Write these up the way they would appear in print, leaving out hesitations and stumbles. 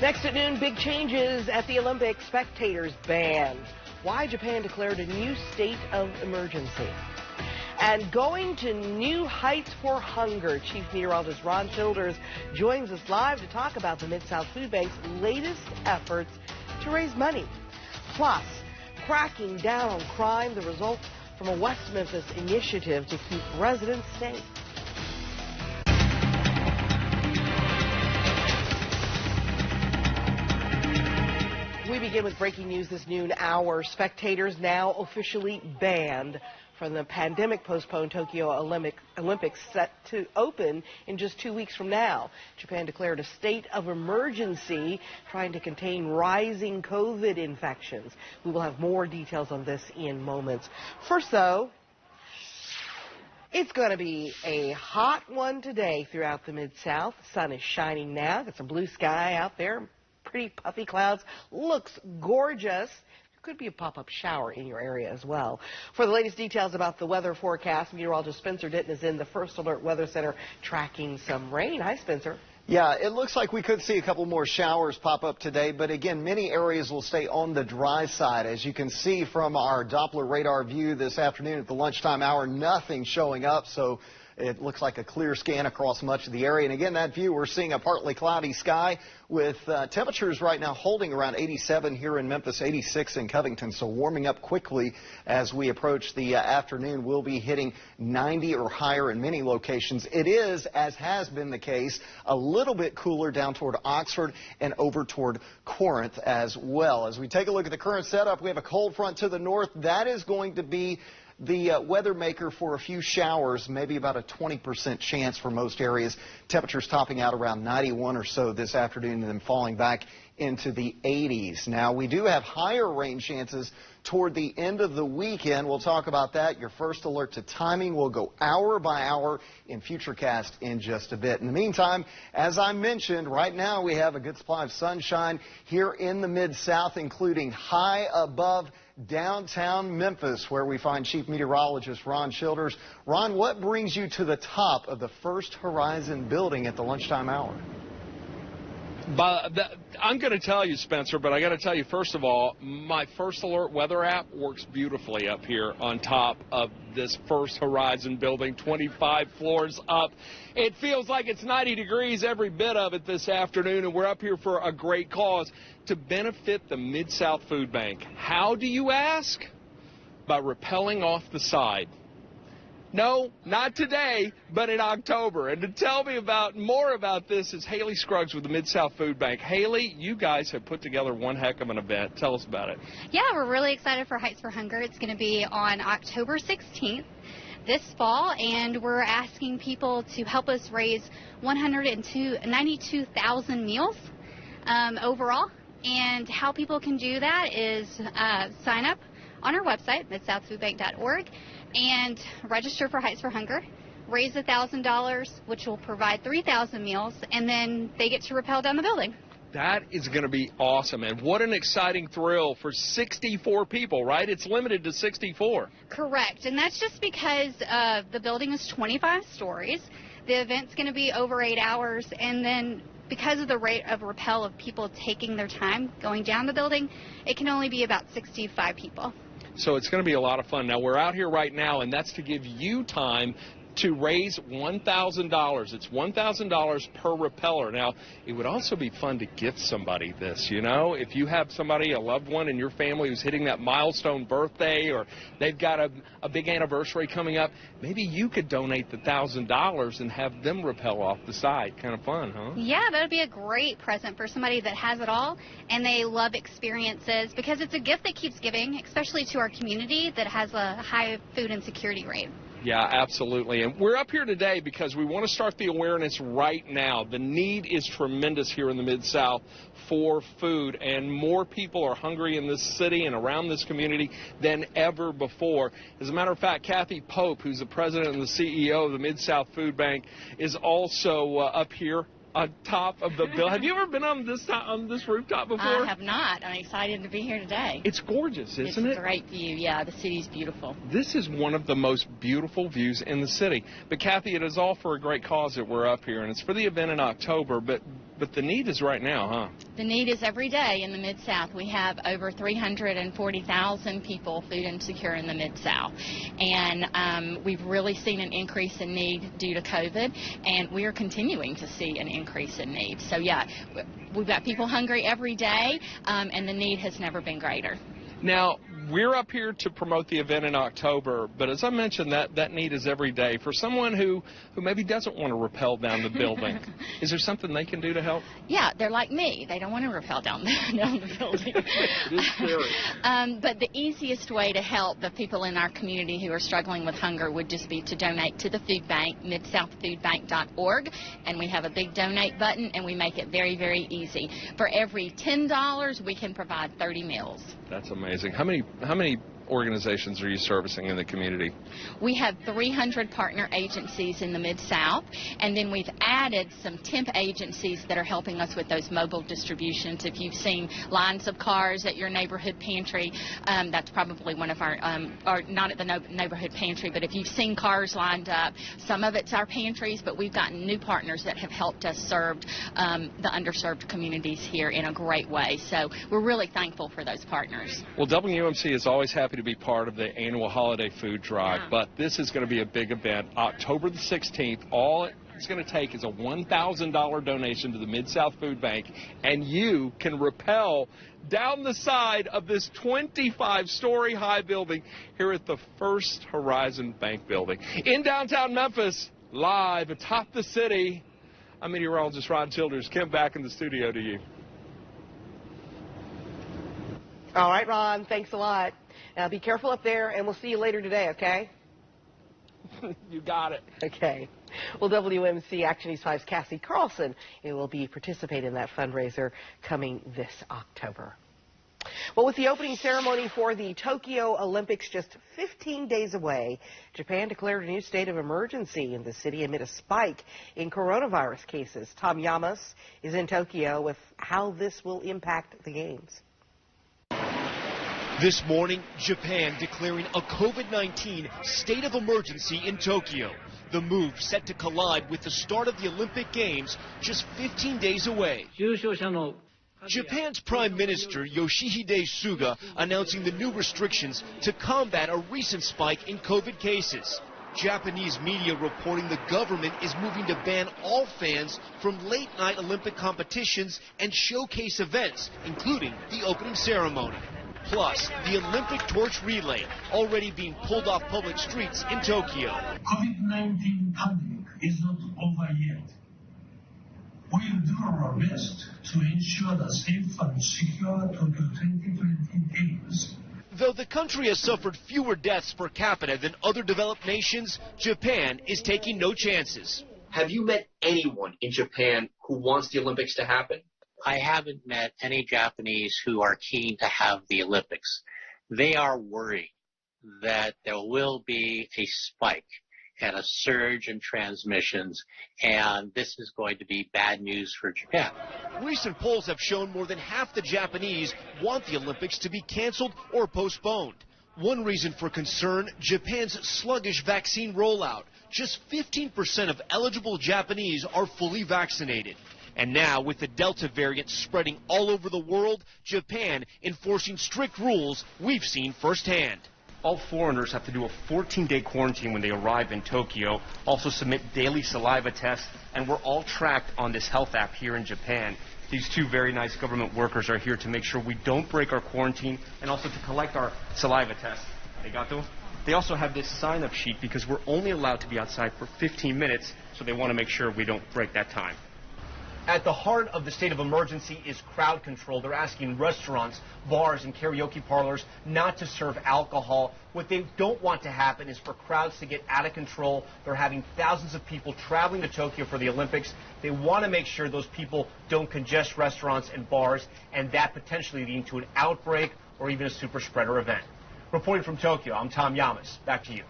Next at noon, big changes at the Olympics. Spectators banned. Why Japan declared a new state of emergency. And going to new heights for hunger. Chief Meteorologist Ron Childers joins us live to talk about the Mid-South Food Bank's latest efforts to raise money. Plus, cracking down on crime, the result from a West Memphis initiative to keep residents safe. We begin with breaking news this noon hour. Spectators now officially banned from the pandemic-postponed Tokyo Olympics set to open in just 2 weeks from now. Japan declared a state of emergency trying to contain rising COVID infections. We will have more details on this in moments. First, though, it's going to be a hot one today throughout the Mid-South. The sun is shining now. Got some blue sky out there. Pretty puffy clouds. Looks gorgeous. There could be a pop-up shower in your area as well. For the latest details about the weather forecast, meteorologist Spencer Ditton is in the First Alert Weather Center tracking some rain. Hi, Spencer. Yeah, it looks like we could see a couple more showers pop up today, but again, many areas will stay on the dry side. As you can see from our Doppler radar view this afternoon at the lunchtime hour, nothing showing up, so it looks like a clear scan across much of the area. And again, that view, we're seeing a partly cloudy sky with temperatures right now holding around 87 here in Memphis, 86 in Covington. So warming up quickly as we approach the afternoon. We'll be hitting 90 or higher in many locations. It is, as has been the case, a little bit cooler down toward Oxford and over toward Corinth as well. As we take a look at the current setup, we have a cold front to the north. That is going to be the weather maker for a few showers, maybe about a 20% chance for most areas. Temperatures topping out around 91 or so this afternoon and then falling back into the 80s. Now, we do have higher rain chances toward the end of the weekend. We'll talk about that. Your first alert to timing will go hour by hour in Futurecast in just a bit. In the meantime, as I mentioned, right now we have a good supply of sunshine here in the Mid-South, including high above downtown Memphis, where we find Chief Meteorologist Ron Childers. Ron, what brings you to the top of the First Horizon building at the lunchtime hour? I'm going to tell you, Spencer, but I got to tell you, first of all, my First Alert weather app works beautifully up here on top of this First Horizon building, 25 floors up. It feels like it's 90 degrees every bit of it this afternoon, and we're up here for a great cause to benefit the Mid-South Food Bank. How do you ask? By rappelling off the side. No, not today, but in October. And to tell me more about this is Haley Scruggs with the Mid-South Food Bank. Haley, you guys have put together one heck of an event. Tell us about it. Yeah, we're really excited for Heights for Hunger. It's going to be on October 16th this fall, and we're asking people to help us raise 92,000 meals overall. And how people can do that is sign up on our website, midsouthfoodbank.org, and register for Heights for Hunger, raise $1,000, which will provide 3,000 meals, and then they get to rappel down the building. That is going to be awesome, and what an exciting thrill for 64 people, right? It's limited to 64. Correct, and that's just because the building is 25 stories. The event's going to be over 8 hours, and then because of the rate of rappel of people taking their time going down the building, it can only be about 65 people. So it's going to be a lot of fun. Now, we're out here right now, and that's to give you time to raise $1,000. It's $1,000 per rappeller. Now, it would also be fun to gift somebody this, you know. If you have somebody, a loved one in your family who's hitting that milestone birthday, or they've got a big anniversary coming up, maybe you could donate the $1,000 and have them rappel off the side. Kind of fun, huh? Yeah, that would be a great present for somebody that has it all and they love experiences, because it's a gift that keeps giving, especially to our community that has a high food insecurity rate. Yeah, absolutely. And we're up here today because we want to start the awareness right now. The need is tremendous here in the Mid-South for food, and more people are hungry in this city and around this community than ever before. As a matter of fact, Kathy Pope, who's the president and the CEO of the Mid-South Food Bank, is also up here on top of the bill. Have you ever been on this rooftop before? I have not. I'm excited to be here today. It's gorgeous, isn't it? It's a great view. Yeah, the city's beautiful. This is one of the most beautiful views in the city. But Kathy, it is all for a great cause that we're up here, and it's for the event in October. But But the need is right now, huh? The need is every day in the Mid-South. We have over 340,000 people food insecure in the Mid-South. And we've really seen an increase in need due to COVID, and we are continuing to see an increase in need. So, yeah, we've got people hungry every day, and the need has never been greater. Now, we're up here to promote the event in October, but as I mentioned, that need is every day. For someone who maybe doesn't want to rappel down the building, is there something they can do to help? Yeah, they're like me. They don't want to rappel down the building. It is scary. But the easiest way to help the people in our community who are struggling with hunger would just be to donate to the food bank, midsouthfoodbank.org, and we have a big donate button, and we make it very, very easy. For every $10, we can provide 30 meals. That's amazing. How many organizations are you servicing in the community? We have 300 partner agencies in the Mid-South, and then we've added some temp agencies that are helping us with those mobile distributions. If you've seen lines of cars at your neighborhood pantry, that's probably one of our, or not at the neighborhood pantry, but if you've seen cars lined up, some of it's our pantries, but we've gotten new partners that have helped us serve the underserved communities here in a great way. So we're really thankful for those partners. Well, WUMC is always happy to be part of the annual holiday food drive, but this is going to be a big event. October the 16th, all it's going to take is a $1,000 donation to the Mid-South Food Bank, and you can rappel down the side of this 25-story high building here at the First Horizon Bank building. In downtown Memphis, live atop the city, I'm meteorologist Ron Childers. Kim, back in the studio to you. All right, Ron, thanks a lot. Now, be careful up there, and we'll see you later today, okay? You got it. Okay. Well, WMC Action News 5's Cassie Carlson will be participating in that fundraiser coming this October. Well, with the opening ceremony for the Tokyo Olympics just 15 days away, Japan declared a new state of emergency in the city amid a spike in coronavirus cases. Tom Yamas is in Tokyo with how this will impact the Games. This morning, Japan declaring a COVID-19 state of emergency in Tokyo. The move set to collide with the start of the Olympic Games just 15 days away. Japan's Prime Minister Yoshihide Suga announcing the new restrictions to combat a recent spike in COVID cases. Japanese media reporting the government is moving to ban all fans from late-night Olympic competitions and showcase events, including the opening ceremony. Plus, the Olympic torch relay already being pulled off public streets in Tokyo. COVID-19 pandemic is not over yet. We will do our best to ensure the safe and secure Tokyo 2020 Games. Though the country has suffered fewer deaths per capita than other developed nations, Japan is taking no chances. Have you met anyone in Japan who wants the Olympics to happen? I haven't met any Japanese who are keen to have the Olympics. They are worried that there will be a spike and a surge in transmissions, and this is going to be bad news for Japan. Recent polls have shown more than half the Japanese want the Olympics to be canceled or postponed. One reason for concern, Japan's sluggish vaccine rollout. Just 15% of eligible Japanese are fully vaccinated. And now, with the Delta variant spreading all over the world, Japan enforcing strict rules we've seen firsthand. All foreigners have to do a 14-day quarantine when they arrive in Tokyo, also submit daily saliva tests, and we're all tracked on this health app here in Japan. These two very nice government workers are here to make sure we don't break our quarantine and also to collect our saliva tests. Arigato. They also have this sign-up sheet because we're only allowed to be outside for 15 minutes, so they want to make sure we don't break that time. At the heart of the state of emergency is crowd control. They're asking restaurants, bars, and karaoke parlors not to serve alcohol. What they don't want to happen is for crowds to get out of control. They're having thousands of people traveling to Tokyo for the Olympics. They want to make sure those people don't congest restaurants and bars, and that potentially leading to an outbreak or even a super spreader event. Reporting from Tokyo, I'm Tom Yamas. Back to you.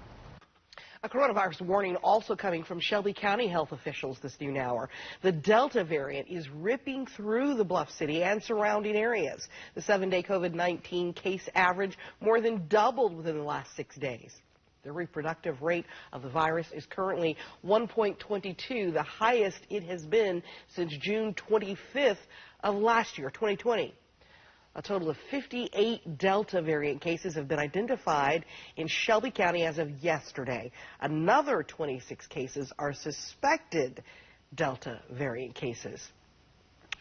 A coronavirus warning also coming from Shelby County health officials this noon hour. The Delta variant is ripping through the Bluff City and surrounding areas. The 7-day COVID-19 case average more than doubled within the last 6 days. The reproductive rate of the virus is currently 1.22, the highest it has been since June 25th of last year, 2020. A total of 58 Delta variant cases have been identified in Shelby County as of yesterday. Another 26 cases are suspected Delta variant cases.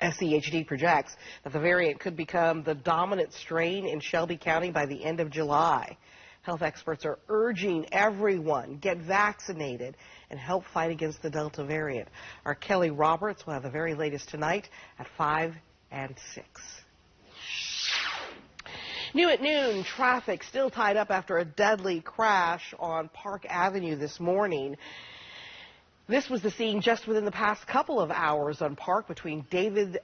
SCHD projects that the variant could become the dominant strain in Shelby County by the end of July. Health experts are urging everyone get vaccinated and help fight against the Delta variant. Our Kelly Roberts will have the very latest tonight at 5 and 6. New at noon, traffic still tied up after a deadly crash on Park Avenue this morning. This was the scene just within the past couple of hours on Park between David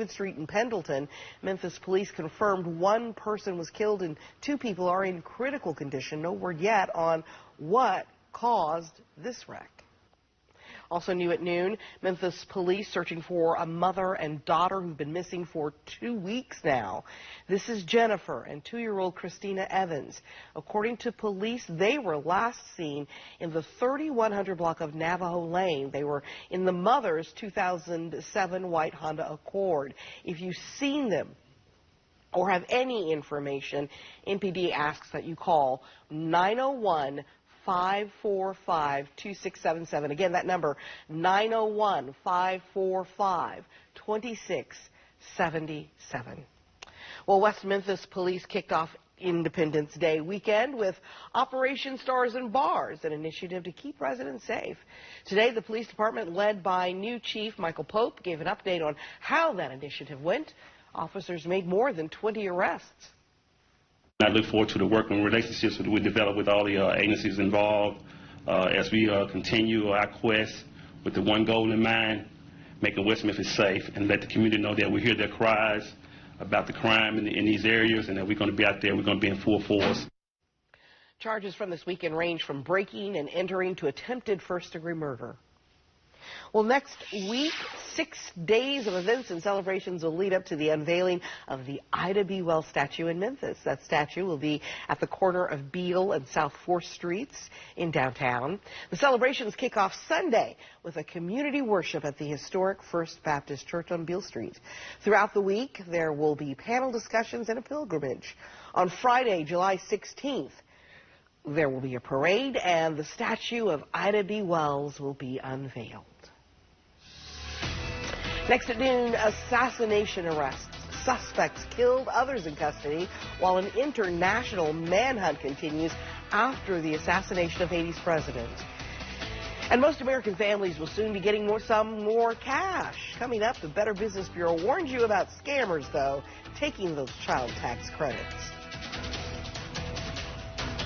Street and Pendleton. Memphis police confirmed one person was killed and 2 people are in critical condition. No word yet on what caused this wreck. Also new at noon, Memphis police searching for a mother and daughter who've been missing for 2 weeks now. This is Jennifer and 2-year-old Christina Evans. According to police, they were last seen in the 3100 block of Navajo Lane. They were in the mother's 2007 white Honda Accord. If you've seen them or have any information, MPD asks that you call 901-545-2677. Again, that number, 901-545-2677. Well, West Memphis police kicked off Independence Day weekend with Operation Stars and Bars, an initiative to keep residents safe. Today, the police department, led by new chief Michael Pope, gave an update on how that initiative went. Officers made more than 20 arrests. I look forward to the working relationships that we develop with all the agencies involved as we continue our quest with the one goal in mind, making West Memphis safe, and let the community know that we hear their cries about the crime in these areas, and that we're going to be out there, we're going to be in full force. Charges from this weekend range from breaking and entering to attempted first-degree murder. Well, next week, 6 days of events and celebrations will lead up to the unveiling of the Ida B. Wells statue in Memphis. That statue will be at the corner of Beale and South 4th Streets in downtown. The celebrations kick off Sunday with a community worship at the historic First Baptist Church on Beale Street. Throughout the week, there will be panel discussions and a pilgrimage. On Friday, July 16th, there will be a parade, and the statue of Ida B. Wells will be unveiled. Next at noon, assassination arrests. Suspects killed, others in custody, while an international manhunt continues after the assassination of Haiti's president. And most American families will soon be getting some more cash. Coming up, the Better Business Bureau warns you about scammers, though, taking those child tax credits.